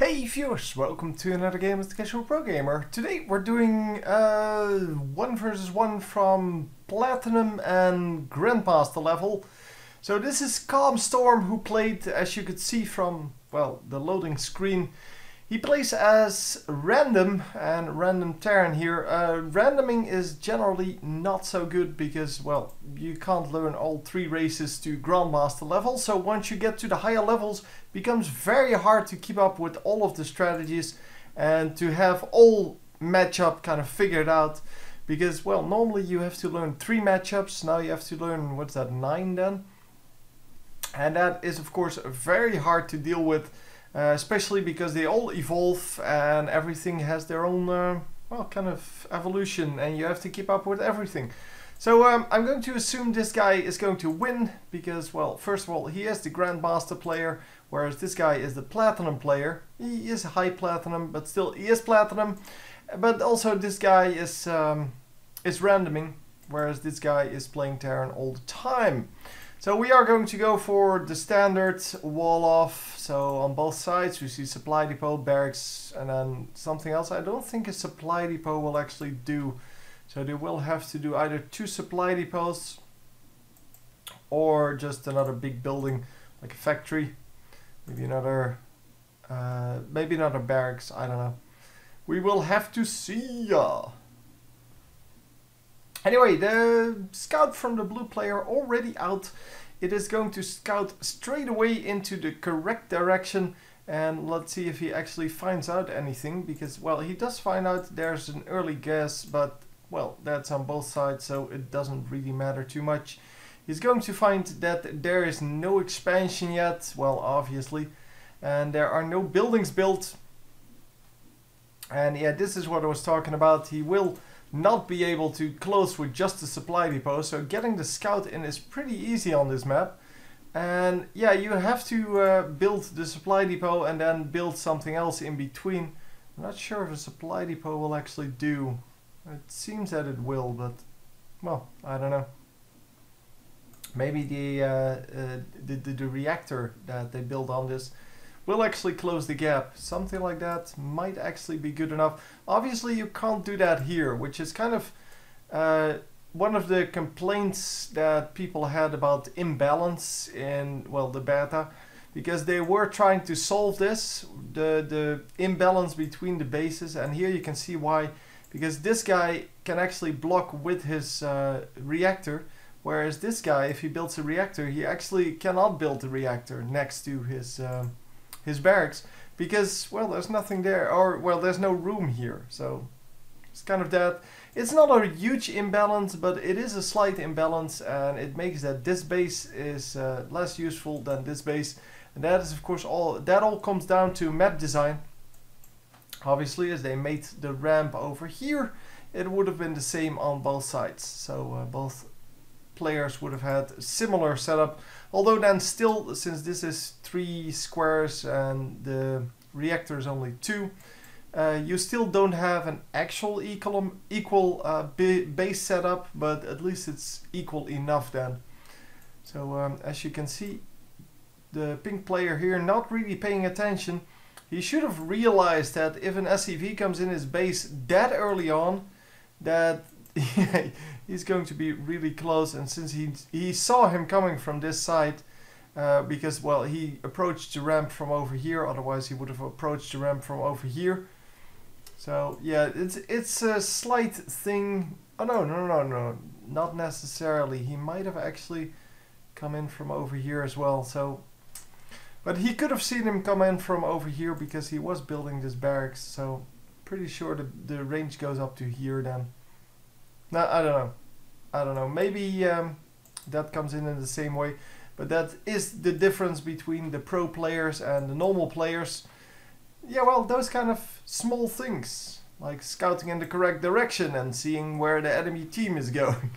Hey viewers, welcome to another game as the Casual Pro Gamer. Today we're doing 1 versus 1 from Platinum and Grandmaster level. So this is Calm Storm, who played, as you could see from, well, the loading screen. He plays as Random and Random Terran here. Randoming is generally not so good because, well, you can't learn all 3 races to Grandmaster level. So once you get to the higher levels, it becomes very hard to keep up with all of the strategies and to have all matchup kind of figured out. Because, well, normally you have to learn 3 matchups. Now you have to learn, what's that, 9 then? And that is, of course, very hard to deal with. Especially because they all evolve and everything has their own, well, kind of evolution, and you have to keep up with everything. So I'm going to assume this guy is going to win because, well, first of all, he is the Grandmaster player, whereas this guy is the Platinum player. He is high Platinum, but still he is Platinum. But also this guy is randoming, whereas this guy is playing Terran all the time. So we are going to go for the standard wall off. So on both sides we see supply depot, barracks, and then something else. I don't think a supply depot will actually do. So they will have to do either 2 supply depots or just another big building like a factory. Maybe another barracks, I don't know. We will have to see. Anyway, the scout from the blue player already out. It is going to scout straight away into the correct direction, and let's see if he actually finds out anything, because, well, he does find out there's an early gas, but, well, that's on both sides, so it doesn't really matter too much. He's going to find that there is no expansion yet, well, obviously, and there are no buildings built. And yeah, this is what I was talking about. He will not be able to close with just the supply depot, so getting the scout in is pretty easy on this map. And yeah, you have to build the supply depot and then build something else in between. I'm not sure if a supply depot will actually do. It seems that it will, but, well, I don't know. Maybe the reactor that they built on this will actually close the gap. Something like that might actually be good enough. Obviously you can't do that here, which is kind of one of the complaints that people had about imbalance in, well, the beta, because they were trying to solve this, the imbalance between the bases, and here you can see why. Because this guy can actually block with his reactor, whereas this guy, if he builds a reactor, he actually cannot build a reactor next to his barracks, because, well, there's nothing there, or, well, there's no room here. So it's kind of that. It's not a huge imbalance, but it is a slight imbalance, and it makes that this base is less useful than this base. And that is, of course, all comes down to map design. Obviously, as they made the ramp over here, it would have been the same on both sides. So both players would have had a similar setup, although then still, since this is 3 squares and the reactor is only 2, you still don't have an actual equal base setup, but at least it's equal enough then. So as you can see, the pink player here not really paying attention. He should have realized that if an SCV comes in his base that early on, that he's going to be really close. And since he saw him coming from this side, because, well, he approached the ramp from over here, otherwise he would have approached the ramp from over here. So yeah, it's a slight thing. Oh no, not necessarily. He might have actually come in from over here as well. So, but he could have seen him come in from over here because he was building this barracks. So pretty sure the range goes up to here then. No, I don't know. Maybe that comes in the same way. But that is the difference between the pro players and the normal players. Yeah, well, those kind of small things, like scouting in the correct direction and seeing where the enemy team is going.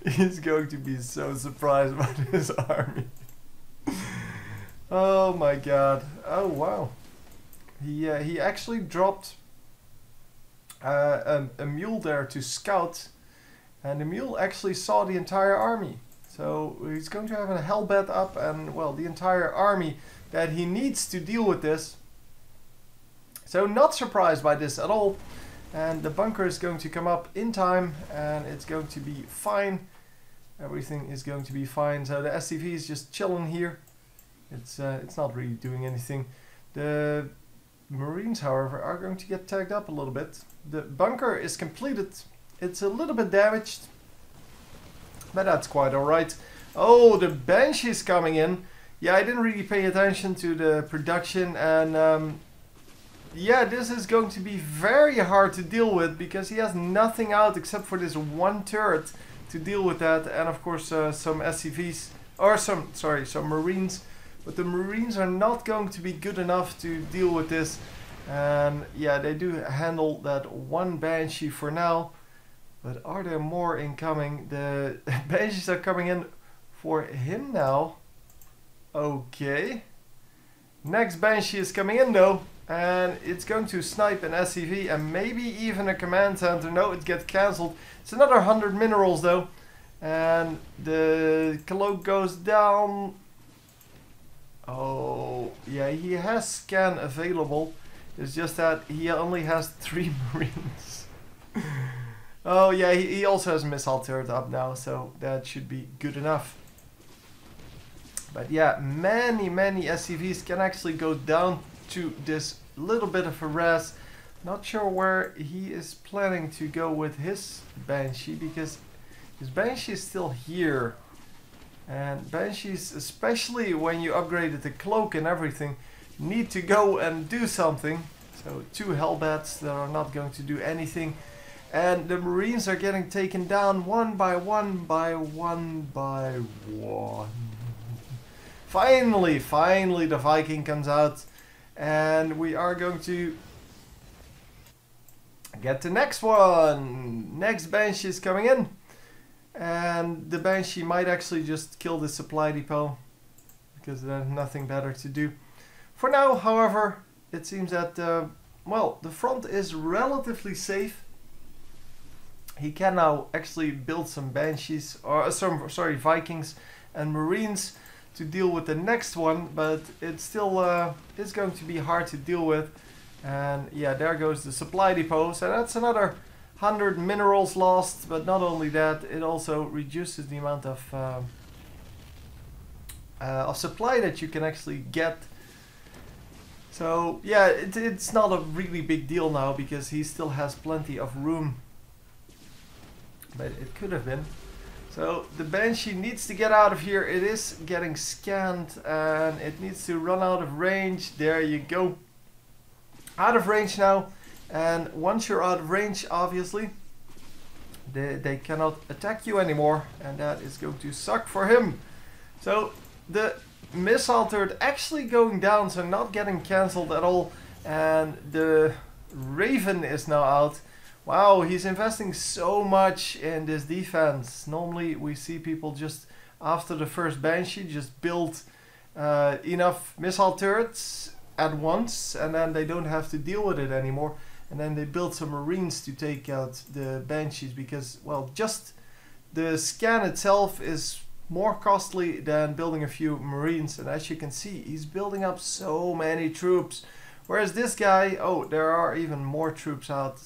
He's going to be so surprised about his army. Oh my god. Oh wow. He actually dropped a mule there to scout, and the mule actually saw the entire army. So he's going to have a hellbat up, and, well, the entire army that he needs to deal with this So not surprised by this at all. And the bunker is going to come up in time, and it's going to be fine. Everything is going to be fine. So the SCV is just chilling here. It's not really doing anything. The Marines, however, are going to get tagged up a little bit. The bunker is completed. It's a little bit damaged, but that's quite alright. Oh, the Banshees coming in. Yeah, I didn't really pay attention to the production, and yeah, this is going to be very hard to deal with because he has nothing out except for this one turret to deal with that, and of course some SCVs, or some Marines, but the Marines are not going to be good enough to deal with this. And yeah, they do handle that one Banshee for now, but are there more incoming? The Banshees are coming in for him now. Okay, next Banshee is coming in though, and it's going to snipe an SCV and maybe even a command center. No, it gets cancelled. It's another 100 minerals though, and the cloak goes down. Oh yeah, he has scan available. It's just that he only has 3 Marines. Oh yeah, he also has a missile turret up now, so that should be good enough. But yeah, many SCVs can actually go down to this little bit of a res. Not sure where he is planning to go with his Banshee, because his Banshee is still here. And Banshees, especially when you upgraded the cloak and everything, need to go and do something. So 2 Hellbats that are not going to do anything. And the Marines are getting taken down one by one by one by one. Finally the Viking comes out, and we are going to get the next one. Next Banshee is coming in, and the Banshee might actually just kill the supply depot because there's nothing better to do. For now, however, it seems that well, the front is relatively safe. He can now actually build some Banshees, or Vikings and Marines to deal with the next one, but it's still it's going to be hard to deal with. And yeah, there goes the supply depot, so that's another 100 minerals lost. But not only that, it also reduces the amount of supply that you can actually get. So yeah, it's not a really big deal now because he still has plenty of room, but it could have been. So the Banshee needs to get out of here. It is getting scanned and it needs to run out of range. There you go. Out of range now. And once you're out of range, obviously, they cannot attack you anymore. And that is going to suck for him. So the missile turret actually going down, so not getting cancelled at all. And the Raven is now out. Wow, he's investing so much in this defense. Normally we see people just after the first Banshee just build enough missile turrets at once, and then they don't have to deal with it anymore. And then they build some Marines to take out the Banshees because, well, just the scan itself is more costly than building a few Marines. And as you can see, he's building up so many troops. Whereas this guy, oh, there are even more troops out.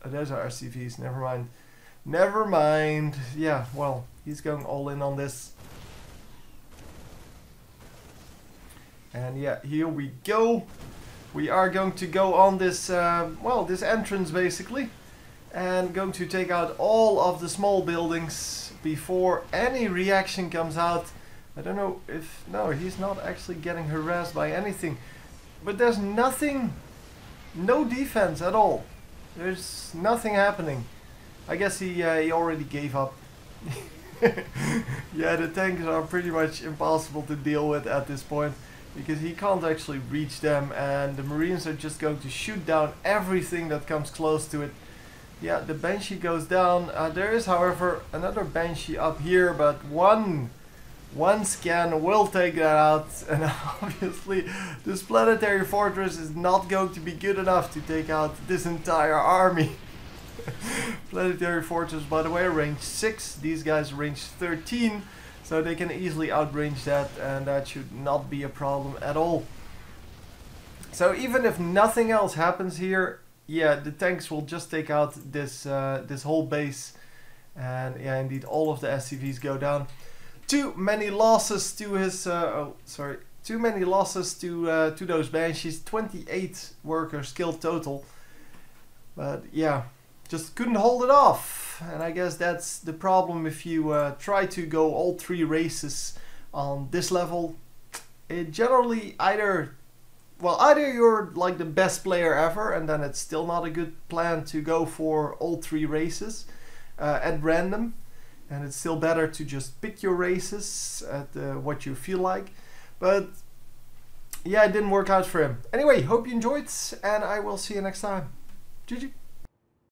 Those are RCVs, never mind. Never mind. Yeah, well, he's going all in on this. And yeah, here we go. We are going to go on this, well, this entrance basically. And going to take out all of the small buildings before any reaction comes out. I don't know if... No, he's not actually getting harassed by anything. But there's nothing... No defense at all. There's nothing happening. I guess he already gave up. Yeah, the tanks are pretty much impossible to deal with at this point, because he can't actually reach them, and the Marines are just going to shoot down everything that comes close to it. Yeah, the Banshee goes down. There is, however, another Banshee up here, but one scan will take that out, and obviously this planetary fortress is not going to be good enough to take out this entire army. Planetary fortress, by the way, range 6, these guys range 13, so they can easily outrange that, and that should not be a problem at all. So even if nothing else happens here, yeah, the tanks will just take out this this whole base, and yeah, indeed, all of the SCVs go down. Too many losses to his. Too many losses to those Banshees. 28 workers killed total, but yeah, just couldn't hold it off. And I guess that's the problem if you try to go all 3 races on this level. It generally either you're like the best player ever, and then it's still not a good plan to go for all 3 races at random, and it's still better to just pick your races at what you feel like. But yeah, it didn't work out for him. Anyway, hope you enjoyed, and I will see you next time. GG.